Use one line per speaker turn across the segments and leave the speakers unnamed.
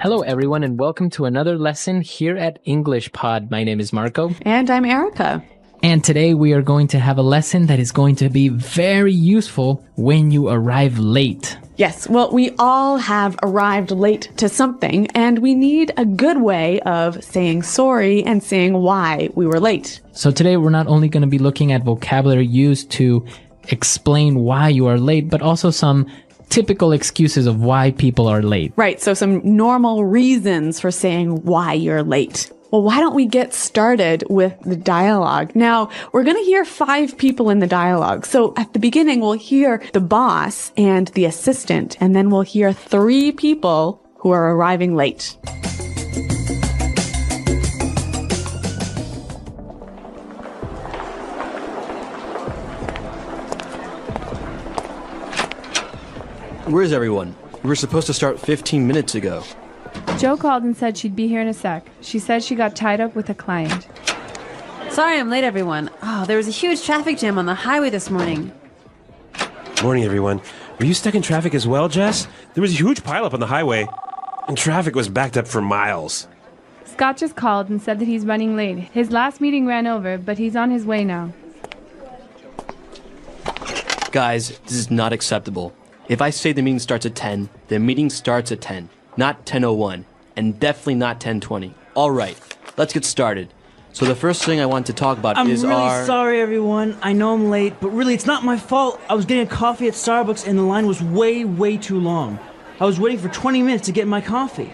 Hello everyone and welcome to another lesson here at English Pod. My name is Marco.
And I'm Erica.
And today we are going to have a lesson that is going to be very useful when you arrive late.
Yes, well, we all have arrived late to something, and we need a good way of saying sorry and saying why we were late.
So today we're not only going to be looking at vocabulary used to explain why you are late, but also some typical excuses of why people are late.
Right, so some normal reasons for saying why you're late. Well, why don't we get started with the dialogue? Now, we're going to hear 5 people in the dialogue. So at the beginning, we'll hear the boss and the assistant, and then we'll hear 3 people who are arriving late.
Where's everyone? We were supposed to start 15 minutes ago.
Jo called and said she'd be here in a sec. She said she got tied up with a client.
Sorry I'm late, everyone. Oh, there was a huge traffic jam on the highway this morning.
Morning, everyone. Were you stuck in traffic as well, Jess? There was a huge pileup on the highway, and traffic was backed up for miles.
Scott just called and said that he's running late. His last meeting ran over, but he's on his way now.
Guys, this is not acceptable. If I say the meeting starts at 10, the meeting starts at 10, not 10:01, and definitely not 10:20. All right, let's get started. So the first thing I want to talk about is
I'm really sorry, everyone. I know I'm late, but really, it's not my fault. I was getting a coffee at Starbucks, and the line was way too long. I was waiting for 20 minutes to get my coffee.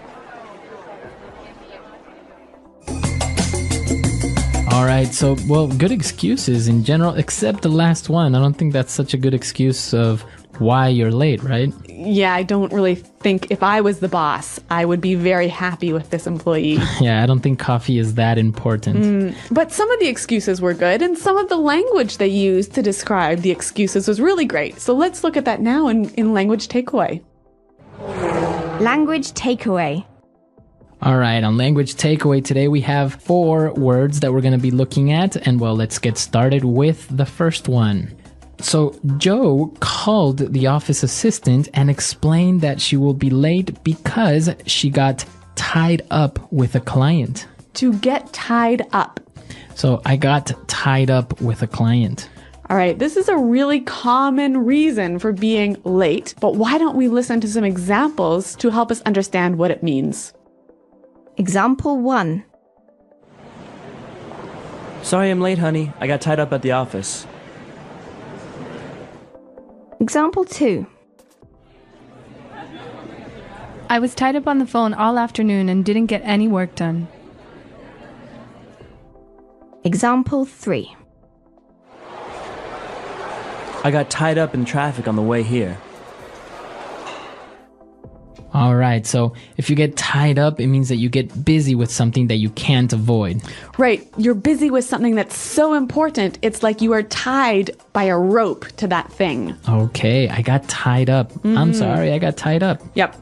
All right, so, well, good excuses in general, except the last one. I don't think that's such a good excuse of why you're late, right?
Yeah, I don't really think if I was the boss, I would be very happy with this employee.
Yeah, I don't think coffee is that important.
But some of the excuses were good, and some of the language they used to describe the excuses was really great. So let's look at that now in language takeaway.
Language takeaway.
All right, on language takeaway today, we have 4 words that we're going to be looking at. And well, let's get started with the first one. So Jo called the office assistant and explained that she will be late because she got tied up with a client.
To get tied up.
So I got tied up with a client.
All right, this is a really common reason for being late, but why don't we listen to some examples to help us understand what it means?
Example 1.
Sorry I'm late, honey. I got tied up at the office.
Example 2.
I was tied up on the phone all afternoon and didn't get any work done.
Example 3.
I got tied up in traffic on the way here.
All right, so if you get tied up, it means that you get busy with something that you can't avoid.
Right, you're busy with something that's so important, it's like you are tied by a rope to that thing.
Okay, I got tied up. I'm sorry, I got tied up.
Yep.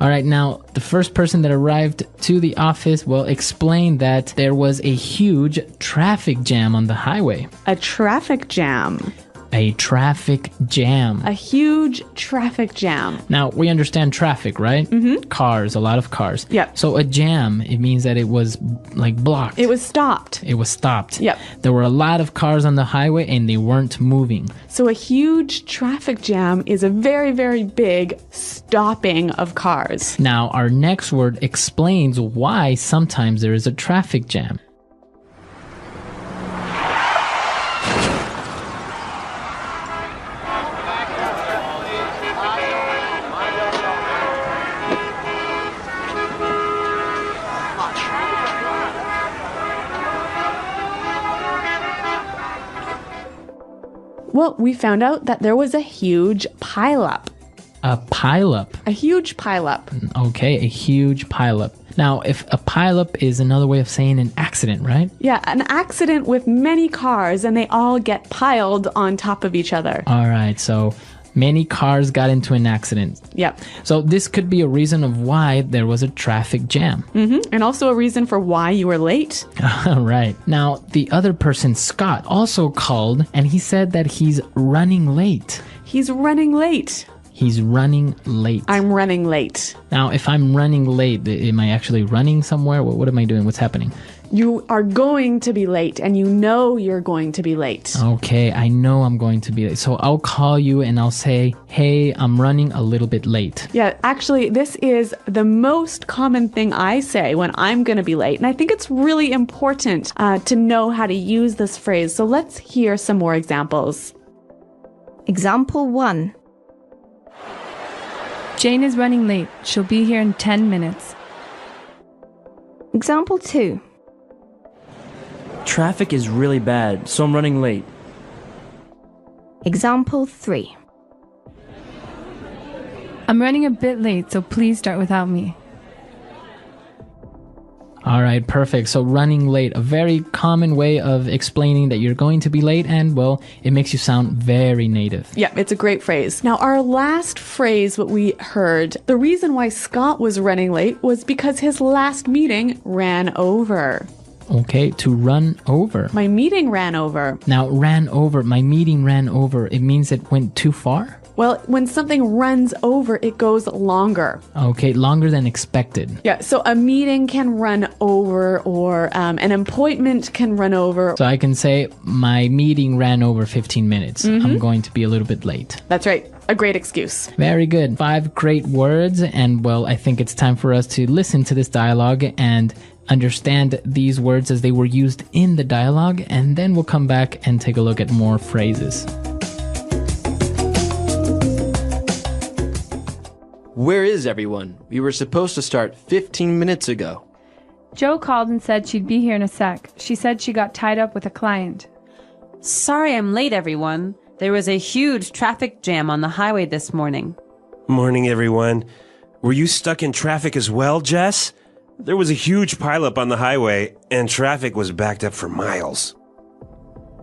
All right, now, the first person that arrived to the office will explain that there was a huge traffic jam on the highway.
A traffic jam.
A traffic jam.
A huge traffic jam.
Now, we understand traffic, right? Mm-hmm. Cars, a lot of cars.
Yep.
So a jam, it means that it was like blocked.
It was stopped.
It was stopped.
Yep.
There were a lot of cars on the highway and they weren't moving.
So a huge traffic jam is a very big stopping of cars.
Now, our next word explains why sometimes there is a traffic jam.
Well, we found out that there was a huge pileup.
A pileup.
A huge pileup.
Okay, a huge pileup. Now, if a pileup is another way of saying an accident, right?
Yeah, an accident with many cars and they all get piled on top of each other.
All right, so Many cars got into an accident.
Yep.
So this could be a reason of why there was a traffic jam.
And also a reason for why you were late.
Right. Now, the other person, Scott, also called and he said that he's running late.
He's running late.
He's running late.
I'm running late.
Now, if I'm running late, am I actually running somewhere? What am I doing? What's happening?
You are going to be late, and you know you're going to be late.
Okay, I know I'm going to be late. So I'll call you and I'll say, hey, I'm running a little bit late.
Yeah, actually, this is the most common thing I say when I'm going to be late. And I think it's really important to know how to use this phrase. So let's hear some more examples.
Example 1.
Jane is running late. She'll be here in 10 minutes.
Example 2.
Traffic is really bad, so I'm running late.
Example 3.
I'm running a bit late, so please start without me.
All right, perfect. So running late, a very common way of explaining that you're going to be late and, well, it makes you sound very native.
Yeah, it's a great phrase. Now, our last phrase, what we heard, the reason why Scott was running late was because his last meeting ran over.
Okay, to run over.
My meeting ran over.
Now, ran over, my meeting ran over, it means it went too far?
Well, when something runs over, it goes longer.
Okay, longer than expected.
Yeah, so a meeting can run over, or an appointment can run over.
So I can say, my meeting ran over 15 minutes. I'm going to be a little bit late.
That's right. A great excuse.
Very good. 5 great words. And, well, I think it's time for us to listen to this dialogue and understand these words as they were used in the dialogue. And then we'll come back and take a look at more phrases.
Where is everyone? We were supposed to start 15 minutes ago.
Jo called and said she'd be here in a sec. She said she got tied up with a client.
Sorry I'm late, everyone. There was a huge traffic jam on the highway this morning.
Morning, everyone. Were you stuck in traffic as well, Jess? There was a huge pileup on the highway, and traffic was backed up for miles.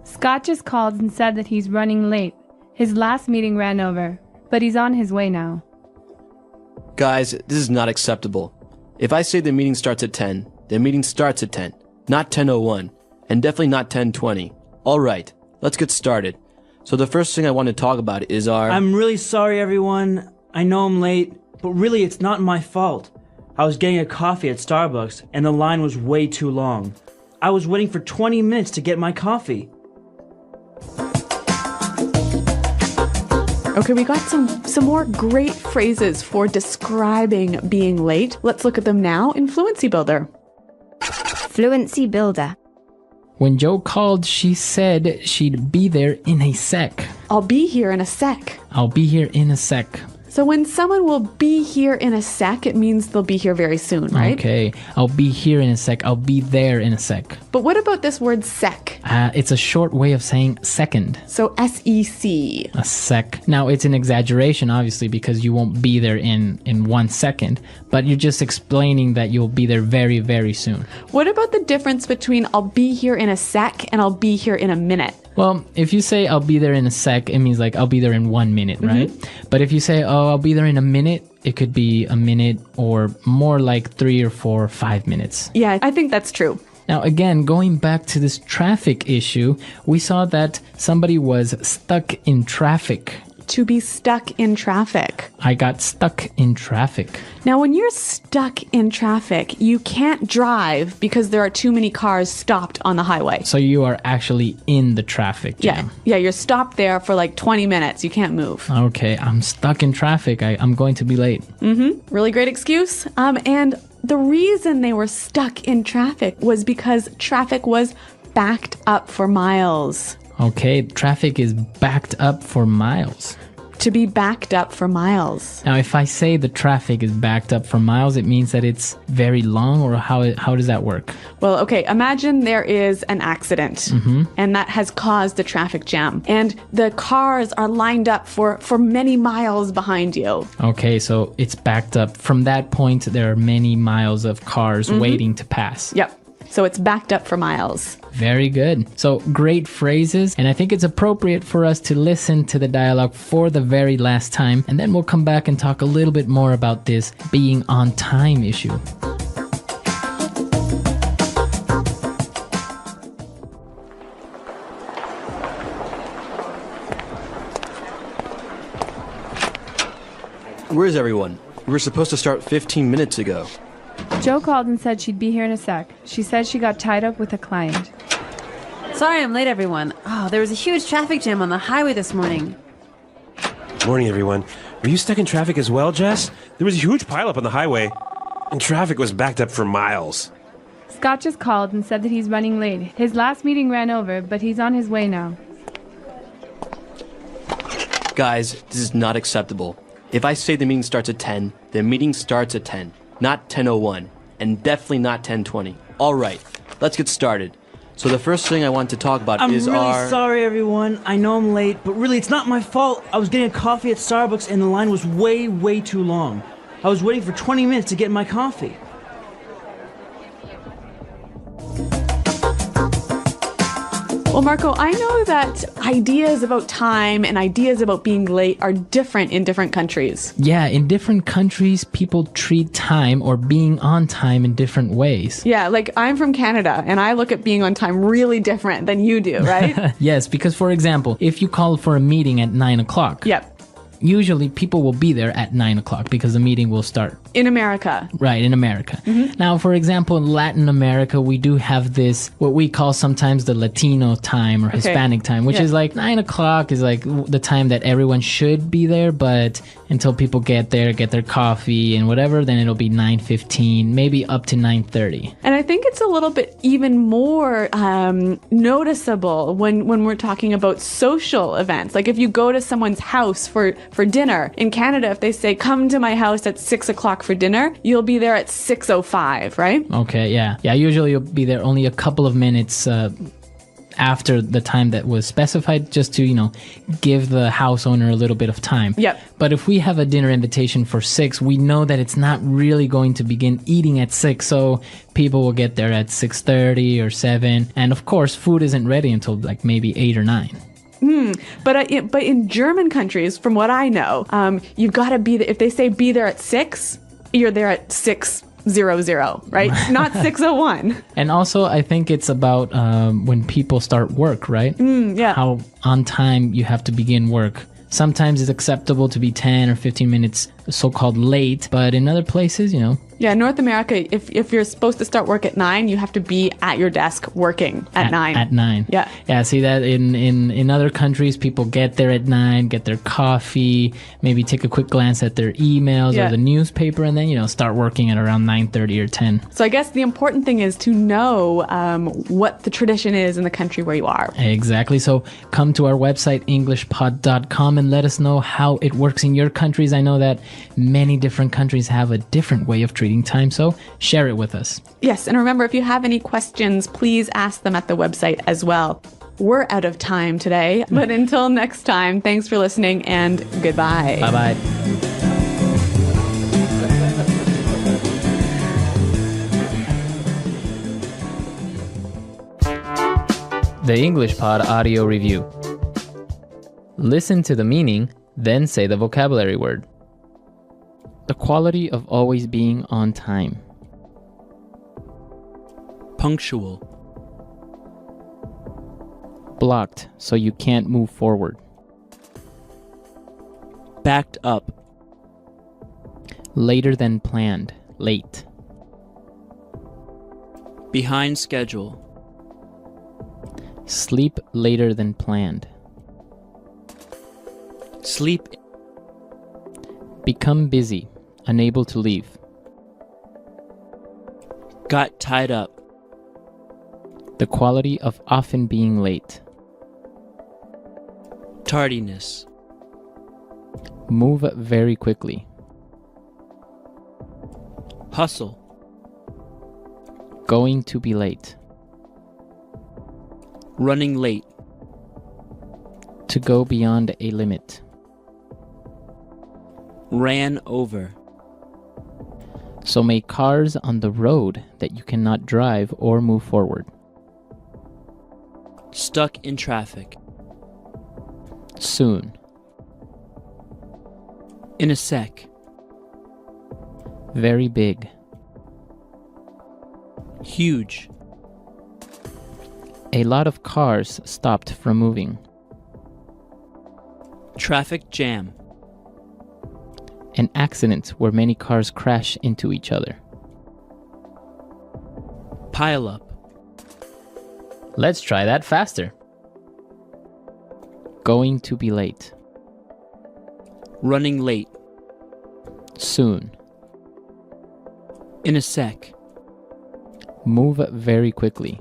Scott just called and said that he's running late. His last meeting ran over, but he's on his way now.
Guys, this is not acceptable. If I say the meeting starts at 10, the meeting starts at 10, not 10:01, and definitely not 10:20. All right, let's get started. So the first thing I want to talk about is our...
I'm really sorry, everyone. I know I'm late, but really it's not my fault. I was getting a coffee at Starbucks, and the line was way too long. I was waiting for 20 minutes to get my coffee.
Okay, we got some more great phrases for describing being late. Let's look at them now in Fluency Builder.
Fluency Builder.
When Jo called, she said she'd be there in a sec.
I'll be here in a sec.
I'll be here in a sec.
So when someone will be here in a sec, it means they'll be here very soon, right?
Okay, I'll be here in a sec. I'll be there in a sec.
But what about this word sec?
It's a short way of saying second.
So S-E-C.
A sec. Now, it's an exaggeration, obviously, because you won't be there in 1 second, but you're just explaining that you'll be there very, very soon.
What about the difference between I'll be here in a sec and I'll be here in a minute?
Well, if you say I'll be there in a sec, it means like I'll be there in 1 minute, right? But if you say, oh, I'll be there in a minute, it could be a minute or more like 3 or 4 or 5 minutes.
Yeah, I think that's true.
Now, again, going back to this traffic issue, we saw that somebody was stuck in traffic.
To be stuck in traffic.
I got stuck in traffic.
Now, when you're stuck in traffic, you can't drive because there are too many cars stopped on the highway.
So you are actually in the traffic jam.
Yeah, you're stopped there for like 20 minutes. You can't move.
Okay, I'm stuck in traffic. I'm going to be late.
Really great excuse. And the reason they were stuck in traffic was because traffic was backed up for miles.
Okay, traffic is backed up for miles.
To be backed up for miles.
Now, if I say the traffic is backed up for miles, it means that it's very long, or how does that work?
Well, okay, imagine there is an accident and that has caused a traffic jam and the cars are lined up for many miles behind you.
Okay, so it's backed up. From that point, there are many miles of cars waiting to pass.
Yep. So it's backed up for miles.
Very good. So great phrases. And I think it's appropriate for us to listen to the dialogue for the very last time. And then we'll come back and talk a little bit more about this being on time issue.
Where's everyone? We were supposed to start 15 minutes ago.
Joe called and said she'd be here in a sec. She said she got tied up with a client.
Sorry I'm late, everyone. Oh, there was a huge traffic jam on the highway this morning.
Morning, everyone. Were you stuck in traffic as well, Jess? There was a huge pileup on the highway, and traffic was backed up for miles.
Scott just called and said that he's running late. His last meeting ran over, but he's on his way now.
Guys, this is not acceptable. If I say the meeting starts at 10, the meeting starts at 10, not 10:01, and definitely not 10:20. All right, let's get started. So the first thing I want to talk about
I'm
is
really sorry, everyone. I know I'm late, but really, it's not my fault. I was getting a coffee at Starbucks, and the line was way too long. I was waiting for 20 minutes to get my coffee.
Well, Marco, I know that ideas about time and ideas about being late are different in different countries.
Yeah, in different countries, people treat time or being on time in different ways.
Yeah, like I'm from Canada and I look at being on time really different than you do, right?
Yes, because for example, if you call for a meeting at 9 o'clock,
Yep.
usually people will be there at 9 o'clock because the meeting will start.
In America.
Right, in America. Now, for example, in Latin America, we do have this, what we call sometimes the Latino time or Hispanic time, which is like 9 o'clock is like the time that everyone should be there, but until people get there, get their coffee and whatever, then it'll be 9:15, maybe up to 9:30.
And I think it's a little bit even more noticeable when we're talking about social events. Like if you go to someone's house for dinner, in Canada, if they say, come to my house at 6 o'clock for dinner, you'll be there at 6:05, right?
Okay, yeah. Yeah, usually you'll be there only a couple of minutes after the time that was specified, just to, give the house owner a little bit of time.
Yep.
But if we have a dinner invitation for 6, we know that it's not really going to begin eating at 6, so people will get there at 6:30 or 7. And of course, food isn't ready until like maybe 8 or 9.
But in German countries, from what I know, you've got to be there. If they say be there at 6, you're there at 6:00, right? Not 6:01.
And also, I think it's about when people start work, right?
Yeah.
How on time you have to begin work. Sometimes it's acceptable to be 10 or 15 minutes so-called late, but in other places,
Yeah, North America, if you're supposed to start work at 9, you have to be at your desk working at 9.
At 9.
Yeah.
Yeah, see that in other countries, people get there at 9, get their coffee, maybe take a quick glance at their emails or the newspaper, and then, start working at around 9:30 or 10.
So I guess the important thing is to know what the tradition is in the country where you are.
Exactly. So come to our website, englishpod.com, and let us know how it works in your countries. I know that many different countries have a different way of treating time, so share it with us.
Yes, and remember, if you have any questions, please ask them at the website as well. We're out of time today, but until next time, thanks for listening and goodbye.
Bye-bye. The English Pod Audio Review. Listen to the meaning, then say the vocabulary word. The quality of always being on time.
Punctual.
Blocked so you can't move forward.
Backed up.
Later than planned. Late.
Behind schedule.
Sleep later than planned.
Sleep.
Become busy. Unable to leave.
Got tied up.
The quality of often being late.
Tardiness.
Move very quickly.
Hustle.
Going to be late.
Running late.
To go beyond a limit.
Ran over.
So make cars on the road that you cannot drive or move forward.
Stuck in traffic.
Soon.
In a sec.
Very big.
Huge.
A lot of cars stopped from moving.
Traffic jam.
An accident where many cars crash into each other.
Pile up.
Let's try that faster. Going to be late.
Running late.
Soon.
In a sec.
Move very quickly.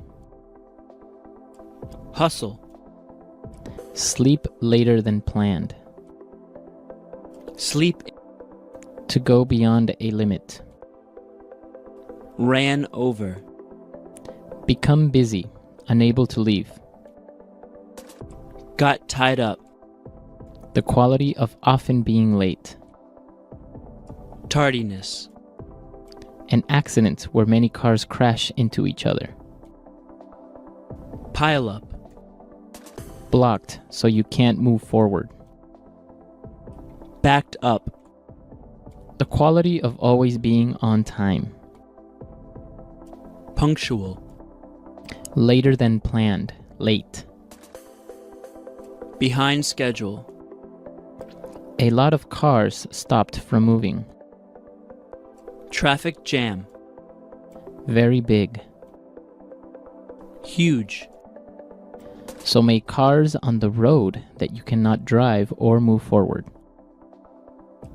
Hustle.
Sleep later than planned.
Sleep.
To go beyond a limit.
Ran over.
Become busy, unable to leave.
Got tied up.
The quality of often being late.
Tardiness.
An accident where many cars crash into each other.
Pile up.
Blocked so you can't move forward.
Backed up.
The quality of always being on time.
Punctual.
Later than planned, late.
Behind schedule.
A lot of cars stopped from moving.
Traffic jam.
Very big.
Huge.
So many cars on the road that you cannot drive or move forward.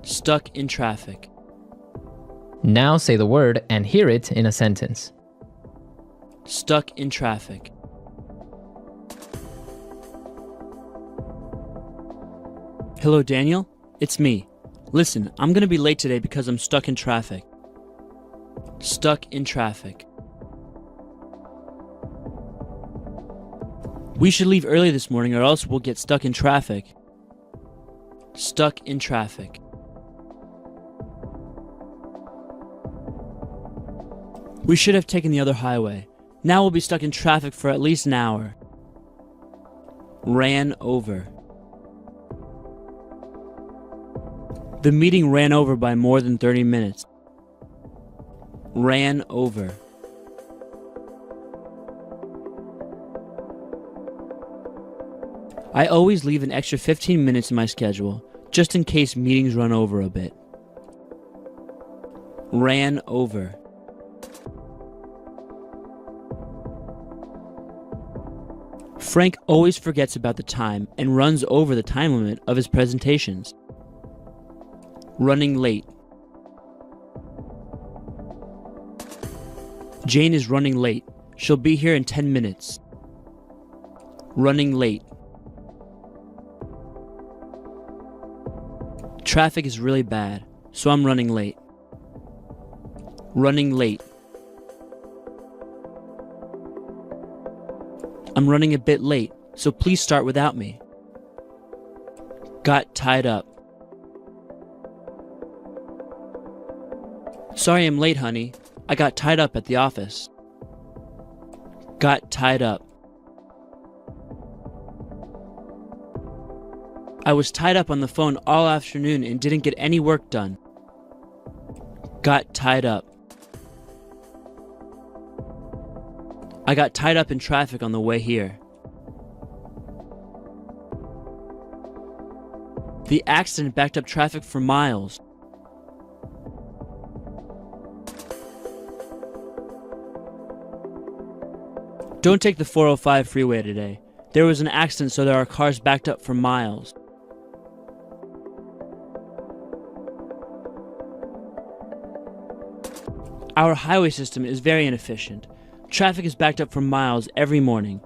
Stuck in traffic.
Now say the word and hear it in a sentence.
Stuck in traffic. Hello, Daniel. It's me. Listen, I'm gonna be late today because I'm stuck in traffic. Stuck in traffic. We should leave early this morning or else we'll get stuck in traffic. Stuck in traffic. We should have taken the other highway. Now we'll be stuck in traffic for at least an hour. Ran over. The meeting ran over by more than 30 minutes. Ran over. I always leave an extra 15 minutes in my schedule, just in case meetings run over a bit. Ran over. Frank always forgets about the time and runs over the time limit of his presentations. Running late. Jane is running late. She'll be here in 10 minutes. Running late. Traffic is really bad, so I'm running late. Running late. I'm running a bit late, so please start without me. Got tied up. Sorry I'm late, honey. I got tied up at the office. Got tied up. I was tied up on the phone all afternoon and didn't get any work done. Got tied up. I got tied up in traffic on the way here. The accident backed up traffic for miles. Don't take the 405 freeway today. There was an accident, so there are cars backed up for miles. Our highway system is very inefficient. Traffic is backed up for miles every morning.